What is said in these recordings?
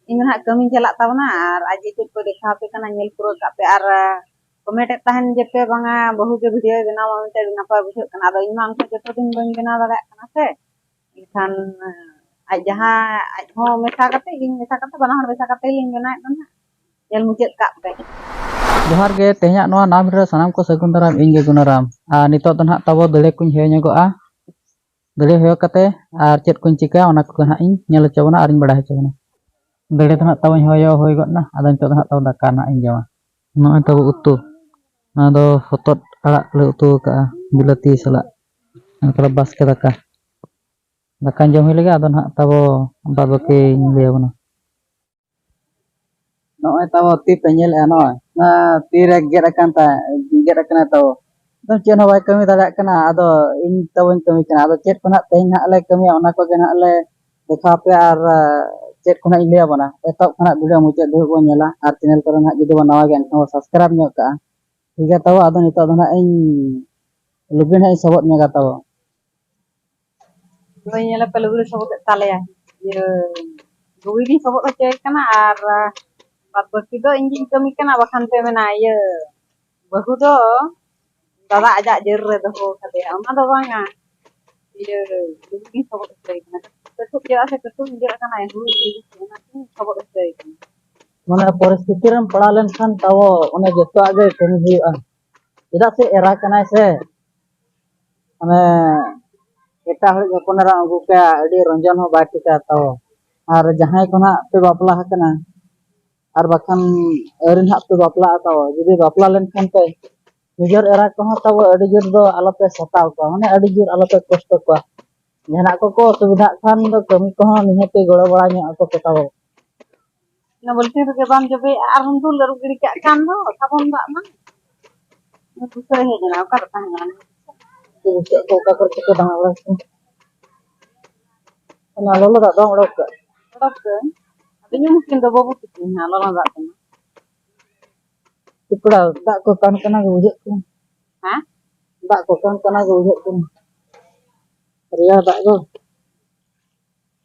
ᱤᱧ ᱱᱟᱦᱟᱜ ᱠᱟᱹᱢᱤ ᱪᱟᱞᱟᱜ ᱛᱟᱵᱚᱱᱟ ᱟᱨ ᱟᱡ ᱪᱮᱫ ᱠᱚ ᱫᱮᱠᱷᱟᱣ ᱟᱯᱮ ᱠᱟᱱᱟ ᱧᱮᱞ ᱯᱩᱨᱟᱹᱣ ᱠᱟᱜ ᱯᱮ ᱟᱨ ᱠᱚᱢᱮᱱᱴ ᱛᱟᱦᱮᱱ ᱡᱮ ᱯᱮ ᱵᱟᱝᱟ ᱵᱟᱹᱦᱩ ᱜᱮ ᱵᱷᱤᱰᱤᱭᱳ ᱵᱮᱱᱟᱣᱟ ᱢᱮᱱᱛᱮ ᱟᱹᱰᱤ ᱱᱟᱯᱟᱭ ᱵᱩᱡᱷᱟᱹᱜ ᱠᱟᱱᱟ ᱟᱫᱚ ᱤᱧ ᱢᱟ ᱚᱱᱠᱟ ᱡᱚᱛᱚ ᱫᱤᱱ ᱵᱟᱹᱧ ᱵᱮᱱᱟᱣ ᱫᱟᱲᱮᱭᱟᱜ ᱠᱟᱱᱟ ᱥᱮ ᱮᱱᱠᱷᱟᱱ ᱟᱡ ᱡᱟᱦᱟᱸ ᱟᱡ ᱦᱚᱸ ᱢᱮᱥᱟ ᱠᱟᱛᱮ ᱤᱧ ᱢᱮᱥᱟ ᱠᱟᱛᱮ ᱵᱟᱱᱟ ᱦᱚᱲ ᱢᱮᱥᱟ ᱠᱟᱛᱮ ᱞᱤᱧ ᱵᱮᱱᱟᱣᱮᱫ ᱠᱟᱱᱟ ᱧᱮᱞ ᱢᱩᱪᱟᱹᱫ ᱠᱟᱜ ᱯᱮ जोहार गे तेहना नोआ नाम भिडियो सानाम को सगुन दाराम ᱤᱧ ᱜᱮ ᱜᱩᱱᱟᱨᱟम ᱟᱨ ᱱᱤᱛᱚᱜ ᱫᱚ ᱱᱟᱦᱟᱜ ᱛᱟᱵᱚ ᱫᱟᱲᱮ ᱠᱩᱧ ᱦᱮᱭ ᱧᱚᱜᱚᱜᱼᱟ ᱫᱟᱲᱮ ᱦᱚᱭᱚ ᱠᱟᱛᱮ ᱟᱨ ᱪᱮᱫ ᱠᱩᱧ ᱪᱤᱠᱟᱹᱭᱟ ᱚᱱᱟ ᱠᱚ ᱱᱟᱦᱟᱜ ᱤᱧ ᱧᱮᱞ ᱦᱚᱪᱚ ᱵᱚᱱᱟ ᱟᱨᱤᱧ ᱵᱟᱲᱟᱭ ᱦᱚᱪᱚ ᱵᱚᱱᱟ ᱫᱟᱲᱮ ᱫᱚ ᱱᱟᱦᱟᱜ ᱛᱟᱵᱚᱧ ᱦᱚᱭᱚ ᱦᱩᱭ ᱜᱚᱫ ᱱᱟ ᱟᱫᱚ ᱱᱤᱛᱚᱜ ᱫᱚ ᱱᱟᱦᱟᱜ ᱛᱟᱵᱚ ᱫᱟᱠᱟ ᱱᱟᱦᱟᱜ ᱤᱧ ᱡᱚᱢᱟ ᱱᱚᱜᱼᱚᱭ ᱛᱟᱵᱚ ᱩᱛᱩ ᱱᱚᱣᱟ ᱫᱚ ᱦᱚᱛᱚᱫ ᱟᱲᱟᱜ ᱞᱮ ᱩᱛᱩ ᱟᱠᱟᱜᱼᱟ ᱵᱤᱞᱟᱹᱛᱤ ᱥᱟᱞᱟᱜ ᱚᱱᱠᱟ ᱵᱟᱥᱠᱮ ᱫᱟᱠᱟᱧ ᱡᱚᱢ ᱦᱩᱭ ᱞᱮᱜᱮ ᱟᱫᱚ ᱱᱟᱦᱟᱜ ᱛᱟᱵᱚ ᱵᱟᱫ ᱵᱟᱹᱠᱤᱧ ᱞᱟᱹᱭ ᱟᱵᱚᱱᱟ ᱱᱚᱜᱼᱚᱭ ᱛᱟᱵᱚ ᱛᱤ ᱯᱮ ᱧᱮᱞᱮᱜᱼᱟ ᱱᱚᱜᱼᱚᱭ ᱛᱤᱨᱮ ᱜᱮᱫ ᱟᱠᱟᱱ ᱜᱮᱫ ᱟᱠᱟᱱᱟ ᱛᱟᱵᱚ ᱪᱮᱫ ᱦᱚᱸ ᱵᱟᱭ ᱠᱟᱹᱢᱤ ᱫᱟᱲᱮᱭᱟᱜ ᱠᱟᱱᱟ ᱟᱫᱚ ᱤᱧ ᱛᱟᱵᱚᱧ ᱠᱟᱹᱢᱤ ᱠᱟᱱᱟ ᱟᱫᱚ ᱪᱮᱫ ᱠᱚ ᱱᱟᱦᱟᱜ ᱛᱮᱦᱮᱧ ᱱᱟᱦᱟᱜ ᱞᱮ ᱠᱟᱹᱢᱤᱭᱟ ᱚᱱᱟ ᱠᱚᱜᱮ ᱱᱟᱦᱟᱜ ᱞᱮ ᱫᱮᱠᱷᱟᱣ ᱟᱯᱮᱭᱟ ᱟᱨ ᱪᱮᱫ ᱠᱚ ᱱᱟᱦᱟᱜ ᱤᱧ ᱞᱟᱹᱭ ᱟᱵᱚᱱᱟ ᱮᱛᱚᱦᱚᱵ ᱠᱷᱚᱱᱟᱜ ᱵᱷᱤᱰᱤᱭᱳ ᱢᱩᱪᱟᱹᱫ ᱫᱷᱟᱹᱵᱤᱡ ᱵᱚᱱ ᱧᱮᱞᱟ ᱟᱨ ᱪᱮᱱᱮᱞ ᱠᱚᱨᱮ ᱱᱟᱦᱟᱜ ᱡᱩᱫᱤ ᱵᱚᱱ ᱱᱟᱣᱟ ᱜᱮᱭᱟ ᱮᱱᱠᱷᱟᱱ ᱵᱚᱱ ᱥᱟᱵᱥᱠᱨᱟᱭᱤᱵ ᱧᱚᱜ ᱠᱟᱜᱼᱟ ᱴᱷᱤᱠ ᱜᱮᱭᱟ ᱛᱟᱵᱚ ᱟᱫᱚ ᱱᱤᱛᱚᱜ ᱫᱚ ᱱᱟᱦᱟᱜ ᱤᱧ ᱞᱩᱜᱽᱲᱤ ᱱᱟᱦᱟᱜ ᱤᱧ ᱥᱚᱵᱚᱫ ᱧᱚᱜᱟ ᱛᱟᱵᱚ ᱱᱚᱜᱼᱚᱭ ᱧᱮᱞ ᱯᱮ ᱞᱩᱜᱽᱲᱤ ᱥᱚᱵᱚᱫᱮᱫ ᱛᱟᱞᱮᱭᱟ ᱤᱭᱟᱹ ᱞᱩᱜᱽᱲᱤ ᱜᱤᱧ ᱥᱚᱵᱚᱫ ᱦᱚᱪᱚᱭ ᱠᱟᱱᱟ ᱟᱨ ᱵᱟᱫ ᱵᱟᱹᱠᱤ ᱫᱚ ᱤᱧ ᱜᱤᱧ ᱠᱟᱹᱢᱤ ᱠᱟᱱᱟ ᱵᱟᱠᱷᱟᱱ ᱯᱮ ᱢᱮᱱᱟ ᱤᱭᱟᱹ ᱵᱟᱹᱦᱩ ᱫᱚ ᱫᱟᱫᱟ ᱟᱡᱟᱜ ᱡᱮᱨ ᱨᱮ ᱫᱚᱦᱚ ᱠᱟᱫᱮᱭᱟ ᱚᱱᱟ ᱫᱚ ᱵᱟᱝᱟ ᱤᱭᱟᱹ ᱞᱩᱜᱽᱲᱤ ᱜᱤᱧ ᱥᱚᱵᱚᱫ ᱦᱚᱪᱚᱭ ᱠᱟᱱᱟ ᱠᱟᱹᱴᱩᱵ ᱪᱮᱫᱟᱜ ᱥᱮ ᱠᱟᱹᱴᱩᱵ ᱜᱮᱫ ᱟᱠᱟᱱᱟ ᱚᱱᱟᱛᱤᱧ ᱥᱚᱵᱚᱫ ᱦᱚᱪᱚᱭ ᱠᱟᱱᱟ ᱢᱟᱱᱮ ᱯᱚᱨᱤᱥᱛᱷᱤᱛᱤ ᱨᱮᱢ ᱯᱟᱲᱟᱣ ᱞᱮᱱᱠᱷᱟᱱ ᱛᱟᱵᱚ ᱚᱱᱮ ᱡᱚᱛᱚᱣᱟᱜ ᱜᱮ ᱠᱟᱹᱢᱤ ᱦᱩᱭᱩᱜᱼᱟ ᱪᱮᱫᱟᱜ ᱥᱮ ᱮᱨᱟ ᱠᱟᱱᱟᱭ ᱥᱮ ᱢᱟᱱᱮ ᱮᱴᱟᱜ ᱦᱚᱲᱤᱡ ᱦᱚᱯᱚᱱ ᱮᱨᱟ ᱟᱹᱜᱩ ᱠᱟᱭᱟ ᱟᱹᱰᱤ ᱨᱚᱸᱡᱚᱱ ᱦᱚᱸ ᱵᱟᱭ ᱴᱷᱤᱠᱟ ᱛᱟᱵᱚ ᱟᱨ ᱡᱟᱦᱟᱸᱭ ᱠᱚ ᱱᱟᱦᱟᱜ ᱯᱮ ᱵᱟᱯᱞᱟ ᱟᱠᱟᱱᱟ ᱟᱨ ᱵᱟᱠᱷᱟᱱ ᱟᱹᱣᱨᱤ ᱱᱟᱦᱟᱜ ᱯᱮ ᱵᱟᱯᱞᱟᱜᱼᱟ ᱛᱟᱵᱚ ᱡᱩᱫᱤ ᱵᱟᱯᱞᱟ ᱞᱮᱱᱠᱷᱟᱱ ᱯᱮ ᱱᱤᱡᱮᱨ ᱮᱨᱟ ᱠᱚᱦᱚᱸ ᱛᱟᱵᱚ ᱟᱹᱰᱤ ᱡᱳᱨ ᱫᱚ ᱟᱞᱚᱯᱮ ᱥᱟᱛᱟᱣ ᱠᱚᱣᱟ ᱢᱟᱱᱮ ᱟᱹᱰᱤ ᱡᱳᱨ ᱟᱞᱚᱯᱮ ᱠᱚᱥᱴᱚ ᱠᱚᱣᱟ ᱡᱟᱦᱟᱱᱟᱜ ᱠᱚᱠᱚ ᱚᱥᱩᱵᱤᱫᱷᱟᱜ ᱠᱷᱟᱱ ᱫᱚ ᱠᱟᱹᱢᱤ ᱠᱚᱦᱚᱸ ᱱᱤᱦᱟᱹᱛᱤ ᱜᱚᱲᱚ ᱵᱟᱲᱟ ᱧᱚᱜ ᱟᱠᱚ ᱯᱮ ᱛᱟᱵᱚ ᱚᱱᱟ ᱵᱟᱹᱞᱛᱤ ᱨᱮᱜᱮ ᱵᱟᱢ ᱡᱚᱵᱮᱭᱟᱜᱼᱟ ᱟᱨᱦᱚᱢ ᱫᱩᱞ ᱟᱹᱨᱩᱵ ᱜᱤᱰᱤ ᱠᱟᱜ ᱠᱷᱟᱱ ᱫᱚ ᱥᱟᱵᱚᱱ ᱫᱟᱜ ᱢᱟ ᱵᱩᱥᱟᱹᱜ ᱦᱮᱡ ᱮᱱᱟ ᱚᱠᱟᱨᱮ ᱛᱟᱦᱮᱱᱟ ᱵᱩᱥᱟᱹᱜ ᱠᱚ ᱚᱠᱟ ᱠᱚᱨᱮ ᱪᱚᱠᱚ ᱫᱟᱬᱟ ᱵᱟᱲᱟᱭᱟ ᱚᱱᱟ ᱞᱚᱞᱚ ᱫᱟᱜ ᱫᱚ ᱚᱰᱚᱠ ᱠᱟᱜ ᱚᱰᱚᱠ ᱠᱟᱹᱧ ᱟᱫᱚ ᱧᱩ ᱠᱤᱱ ᱫᱚ ᱵᱟᱹᱵᱩ ᱛᱟᱹᱠᱤᱱ ᱦᱟᱸᱜ ᱞᱚᱞᱚ ᱫᱟᱜ ᱠᱟᱱᱟ ᱴᱤᱯᱲᱟ ᱫᱟᱜ ᱠᱚ ᱠᱟᱱ ᱠᱟᱱᱟ ᱜᱮ ᱵᱩᱡᱷᱟᱹᱜ ᱠᱟᱱᱟ ᱦᱮᱸ ᱫᱟᱜ ᱠᱚ ᱠᱟᱱ ᱠᱟᱱᱟ ᱜᱮ ᱵᱩᱡᱷᱟᱹᱜ ᱠᱟᱱᱟ ᱨᱮᱭᱟᱲ ᱫᱟᱜ ᱫᱚ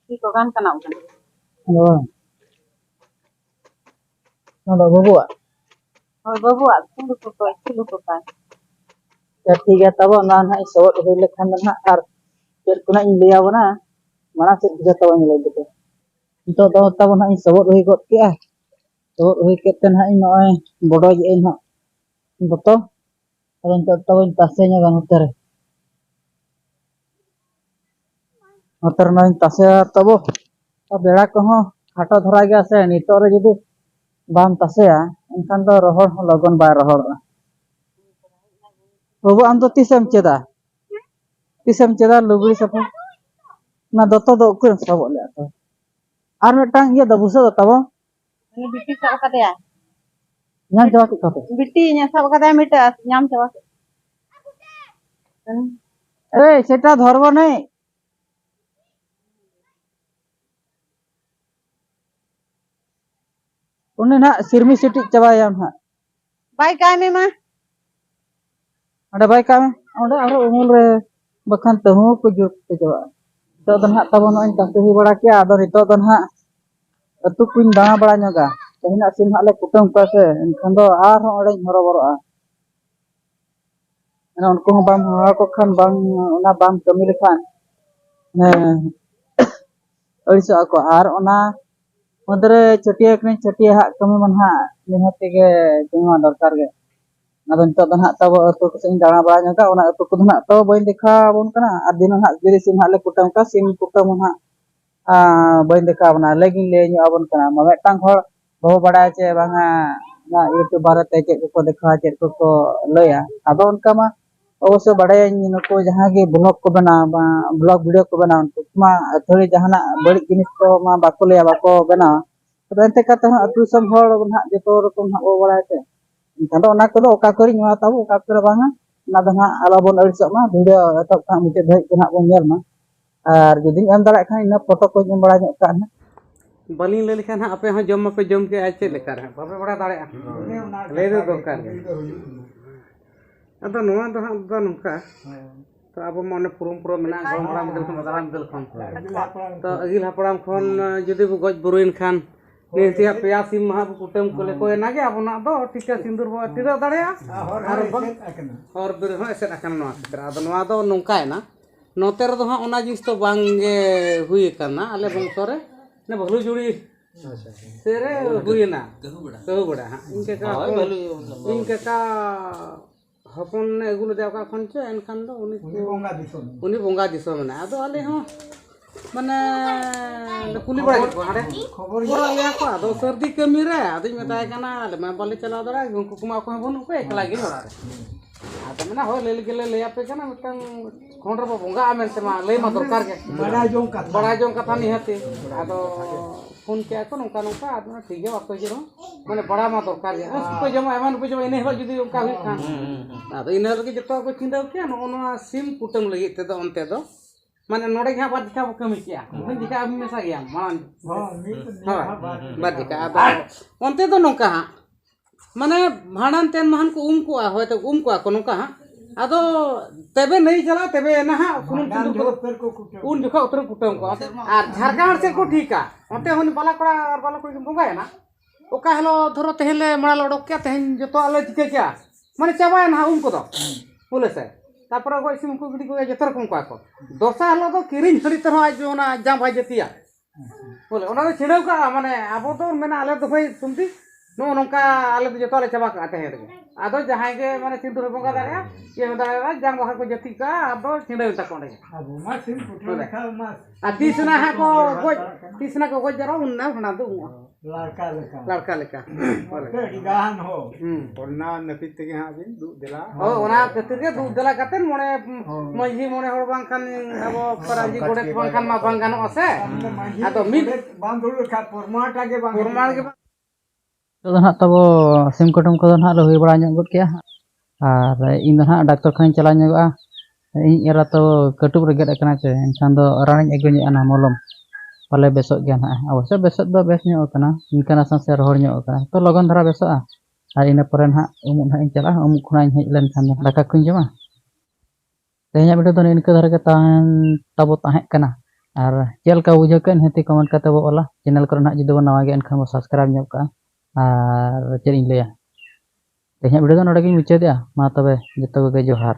ᱛᱤ ᱠᱚ ᱠᱟᱱ ᱠᱟᱱᱟ ᱦᱳᱭ ᱱᱚᱣᱟ ᱫᱚ ᱵᱟᱹᱵᱩᱣᱟᱜ ᱦᱳᱭ ᱵᱟᱹᱵᱩᱣᱟᱜ ᱪᱩᱞᱩ ᱠᱚ ᱛᱟᱭ ᱴᱷᱤᱠ ᱜᱮᱭᱟ ᱛᱟᱵᱚ ᱚᱱᱟ ᱱᱟᱦᱟᱜ ᱤᱧ ᱥᱚᱵᱚᱫ ᱦᱩᱭ ᱞᱮᱠᱷᱟᱱ ᱫᱚ ᱱᱟᱦᱟᱜ ᱟᱨ ᱪᱮᱫ ᱠᱚ ᱱᱟᱦᱟᱜ ᱤᱧ ᱞᱟᱹᱭ ᱟᱵᱚᱱᱟ ᱢᱟᱲᱟᱝ ᱥᱮᱫ ᱵᱩᱡᱷᱟᱹᱣ ᱛᱟᱵᱚᱱ ᱞᱟᱹᱭ ᱫᱚ ᱱᱤᱛᱚᱜ ᱫᱚ ᱛᱟᱵᱚ ᱱᱟᱦᱟᱜ ᱤᱧ ᱥᱚᱵᱚᱫ ᱦᱩᱭ ᱜᱚᱫ ᱠᱮᱜᱼᱟ ᱥᱚᱵᱚᱫ ᱦᱩᱭ ᱠᱟᱛᱮ ᱱᱟᱦᱟᱜ ᱤᱧ ᱱᱚᱜᱼᱚᱭ ᱵᱚᱰᱚᱡᱮᱜ ᱟᱹᱧ ᱱᱟᱦᱟᱜ ᱫᱚᱛᱚ ᱟᱫᱚ ᱱᱤᱛᱚᱜ ᱛᱟᱵᱚᱧ ᱛᱟᱥᱮ ᱧᱚᱜᱟ ᱱᱚᱛᱮ ᱨᱮ ᱱᱚᱣᱟᱧ ᱛᱟᱥᱮᱭᱟ ᱛᱟᱵᱚ ᱵᱮᱲᱟ ᱠᱚᱦᱚᱸ ᱠᱷᱟᱴᱚ ᱫᱷᱟᱨᱟ ᱜᱮᱭᱟ ᱥᱮ ᱱᱤᱛᱚᱜ ᱨᱮ ᱡᱩᱫᱤ ᱵᱟᱢ ᱛᱟᱥᱮᱭᱟ ᱮᱱᱠᱷᱟᱱ ᱫᱚ ᱨᱚᱦᱚᱲ ᱦᱚᱸ ᱞᱚᱜᱚᱱ ᱵᱟᱭ ᱨᱚᱦᱚᱲᱚᱜᱼᱟ ᱵᱟᱹᱵᱩ ᱟᱢ ᱫᱚ ᱛᱤᱥᱮᱢ ᱪᱮᱫᱟ ᱛᱤᱥᱮᱢ ᱪᱮᱫᱟ ᱞᱩᱜᱽᱲᱤ ᱥᱟᱯᱷᱟ ᱚᱱᱟ ᱫᱚᱛᱚ ᱫᱚ ᱩᱠᱩᱨᱮᱢ ᱥᱚᱵᱚᱫ ᱞᱮᱜᱼᱟ ᱛᱚ ᱟᱨ ᱢᱤᱫᱴᱟᱝ ᱤᱭᱟᱹ ᱫᱚ ᱵᱩᱥᱟᱹᱜ ᱫᱚ ᱛᱟᱵᱚ ᱩᱱᱤ ᱵᱤᱴᱤ ᱥᱟᱵ ᱠᱟᱫᱮᱭᱟ ᱧᱟᱢ ᱪᱟᱵᱟ ᱠᱮᱫ ᱠᱚᱣᱟ ᱯᱮ ᱵᱤᱴᱤ ᱥᱟᱵ ᱠᱟᱫᱮᱭᱟ ᱢᱤᱫᱴᱟᱝ ᱧᱟᱢ ᱪᱟᱵᱟ ᱠᱮᱫ এই সেটা ধরবো নেই उन्हें ना सिरमी सिटी चबाया ना बाई काय में मा अरे बाई काय में अरे अरे उमुल रे बखान तहु को जुट के चबा तो ना तब ना तासे ही बड़ा किया आदो नितो तो ना अतु कुन दाना बड़ा ñoga तेहना सिम हाले कुटुम का से एनखान दो आर हो अड़े हरो बरोआ ना उनको बाम हवा को खान बाम ओना बाम कमी लेखान ने अड़िसो को आर ओना मदरे चटिया कने चटिया हा कमी मन हा निहते के जमा दरकार गे अदो नितो दो ना तब अतु को सिन दाना बड़ा ñoga ओना अतु को ना तो बइन देखा बोन कना आ दिन ना गिरी सिम हाले कुटुम का सिम कुटुम ना बइन देखा बना लेकिन ले ñu abon kana मेटांग हर बहु बड़ा चे बांगा ना यूट्यूब बारते चेक को देखा चेक को लया आदो उनका मा अवश्य बड़े नुको जहाँ के ब्लॉग को बना ब्लॉग वीडियो को बना मा थोड़ी जहाना बड़ी जिनिस को मा बाको लया बाको बना तो एंते कते अतु सब हर ना जतो रकम ना ओ बड़ाते एनखान दो ओना को दो ओका करी नुआ ताबो ओका करे बांगा ना दो ना आला बोन अड़सो मा वीडियो तब का मुते धइ को ना बोन नेल मा और जदि एम दाड़ा खान इन फोटो को एम बड़ा ᱧᱚᱜ का ना बलिन ले लेखान आपे हो जम पे जम के आज चेक लेकर बाबे बड़ा दाड़ा ले दो दरकार अदो नोआ दो हां दो नका तो अब माने परंपरा मेना गमड़ा मिदल खन दादा मिदल खन तो अगिल हापड़ाम खन जदि बो गज बुरुइन Khan nih tiap pea sim mah kutem kole koe nage abona do tika sindur bo tira darea ar bang hor bir ho eset akan noa kira ado noa do nongkai na note re do ha ona jis to bang ge hui kana ale bangso re ne bhlu juri sere hui na kahu bada ha inke ka hopon ne egulo dew ka khon che enkan do uni bonga disom na ado ale ho mana kuli bada ko hade khobor ya ko ado sardi kami re ado metai kana le ma bale chala dara gunku kuma ko bon ko ekla ge ora ado mana ho le le ape kana mitang khondra bo bonga amen tema le ma dorkar ke bada jong kata ni hate ado phone ke ko nongka nongka ado thik ge wakto jero mane bada ma dorkar ge ko jama eman ko jama ine hlo judi onka hui kan ado ine lagi joto ko chindau ke no ona sim kutam lagi te do onte do mana nore gha bad dikha kami kia mungkin dikha ami mesa gya malan bad dikha ado onte do nongka ha mane bhanan ten mahan ko ko hoyto ko nongka ha ado tebe nahi chala tebe na ha sunum sindur ko un jokha utar kutam ko ar jharkhand se ko thika onte honi bala kora bonga na oka helo dhoro tehele mara odok kya tehen joto ale dikha kya mane chaba na ko do bole se तापर गो SIM को giddy को जतर को को dosa hello तो किरिन हड़ी तर आज ओना जाम भाई जतिया बोले ओना छिड़ाव का माने आबो तो मेना आले तो भाई सुमती नो नोका आले तो जतो आले चबा का ते हेर आदो जहां के माने सिंदूर बंगा दारे ये दारे जाम भाई को जति का आदो छिड़ाव ता कोंडे आबो मा सिम फुटो खा मा तीसना हा को तीसना को जरा उन्ना हना दो लड़का लेका बोले गाहन हो ओना नपित के हा बिन दु देला ओ ओना कतिर के दु देला कतेन मोने मजी मोने हर बांखान अबो पराजी गोडे बांखान मा बांगानो असे आतो मिट बांधुल खा परमाटा के परमाण के तो ना तबो सिम कुटुम को ना लो हुई बड़ा nyok gud kia ar इन ना डॉक्टर खान चला nyok इन एरा तो कटुब रे gate kana che enkan do raning egunya ana molom pale besok gyan ha awase besok do bes nyok kana inkan asan se rohor nyok kana to logon dhara besok ar ina poren ha umuk na in chala umuk khuna hej len kan daka kun jema tehnya video to inka dhara ke tahan tabo tahe kana ar chel ka bujo kan heti comment kate bo ola channel kore na judi bo nawa ge enkan bo subscribe nyok ka ar chel in leya tehnya video to node gin mucha dia ma tobe joto ge johar